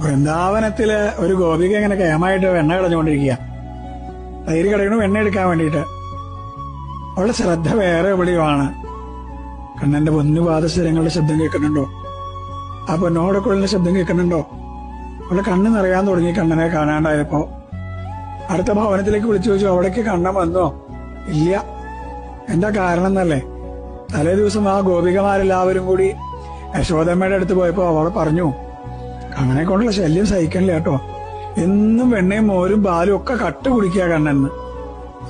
വൃന്ദാവനത്തില് ഒരു ഗോപിക ഇങ്ങനെ കേമായിട്ട് വെണ്ണ കളഞ്ഞുകൊണ്ടിരിക്കുക. തൈര് കടയണു വെണ്ണ എടുക്കാൻ വേണ്ടിയിട്ട്. അവളുടെ ശ്രദ്ധ വേറെ എവിടെയുമാണ്. കണ്ണന്റെ പൊന്നുപാദസ്ഥലങ്ങളുടെ ശബ്ദം കേൾക്കുന്നുണ്ടോ? ആ പൊന്നോടക്കുള്ളിന്റെ ശബ്ദം കേൾക്കുന്നുണ്ടോ? അവളുടെ കണ്ണ് നിറയാൻ തുടങ്ങി. കണ്ണനെ കാണാണ്ടായപ്പോ അടുത്ത ഭവനത്തിലേക്ക് വിളിച്ചു ചോദിച്ചു, അവിടേക്ക് കണ്ണൻ വന്നോ? ഇല്ല. എന്താ കാരണം എന്നല്ലേ? തലേ ദിവസം ആ ഗോപികമാരെല്ലാവരും കൂടി യശോദമ്മയുടെ അടുത്ത് പോയപ്പോ അവൾ പറഞ്ഞു, കണ്ണനെ കൊണ്ടുള്ള ശല്യം സഹിക്കണില്ല കേട്ടോ, എന്നും വെണ്ണയും മോരും പാലും ഒക്കെ കട്ട് കുടിക്കുക കണ്ണെന്ന്.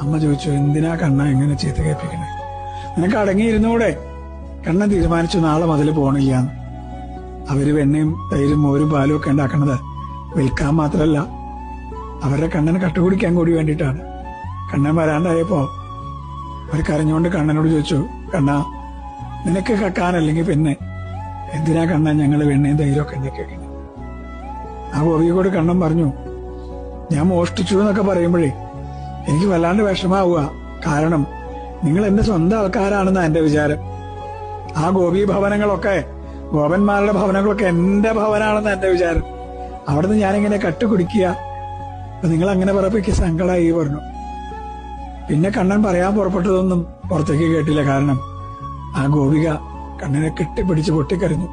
അമ്മ ചോദിച്ചു, എന്തിനാ കണ്ണ എങ്ങനെ ചീത്ത കേൾപ്പിക്കണേ? നിനക്ക് അടങ്ങിയിരുന്നൂടെ? കണ്ണൻ തീരുമാനിച്ചു നാളെ മുതൽ പോണില്ലാന്ന്. അവര് വെണ്ണയും തൈരും മോരും പാലും ഒക്കെ ഉണ്ടാക്കണത് വിൽക്കാൻ മാത്രല്ല, അവരുടെ കണ്ണനെ കട്ടുകുടിക്കാൻ കൂടി വേണ്ടിയിട്ടാണ്. കണ്ണൻ വരാണ്ടായപ്പോ അവർ കരഞ്ഞുകൊണ്ട് കണ്ണനോട് ചോദിച്ചു, കണ്ണാ നിനക്ക് കക്കാനല്ലെങ്കിൽ പിന്നെ എന്തിനാ കണ്ണൻ ഞങ്ങള് വെണ്ണയും തൈരും ഒക്കെ ഉണ്ടാക്കി? ആ ഗോപികയോട് കണ്ണൻ പറഞ്ഞു, ഞാൻ മോഷ്ടിച്ചു എന്നൊക്കെ പറയുമ്പോഴേ എനിക്ക് വല്ലാണ്ട് വിഷമാവുക. കാരണം നിങ്ങൾ എന്റെ സ്വന്തം ആൾക്കാരാണെന്നാ എന്റെ വിചാരം. ആ ഗോപി ഭവനങ്ങളൊക്കെ, ഗോപന്മാരുടെ ഭവനങ്ങളൊക്കെ എന്റെ ഭവനാണെന്ന് എന്റെ വിചാരം. അവിടുന്ന് ഞാനിങ്ങനെ കട്ടുകുടിക്കുക. അപ്പൊ നിങ്ങൾ അങ്ങനെ പറപ്പിക്ക് സങ്കടമായി പറഞ്ഞു. പിന്നെ കണ്ണൻ പറയാൻ പുറപ്പെട്ടതൊന്നും പുറത്തേക്ക് കേട്ടില്ല. കാരണം ആ ഗോപിക കണ്ണനെ കെട്ടിപ്പിടിച്ച് പൊട്ടിക്കരഞ്ഞു.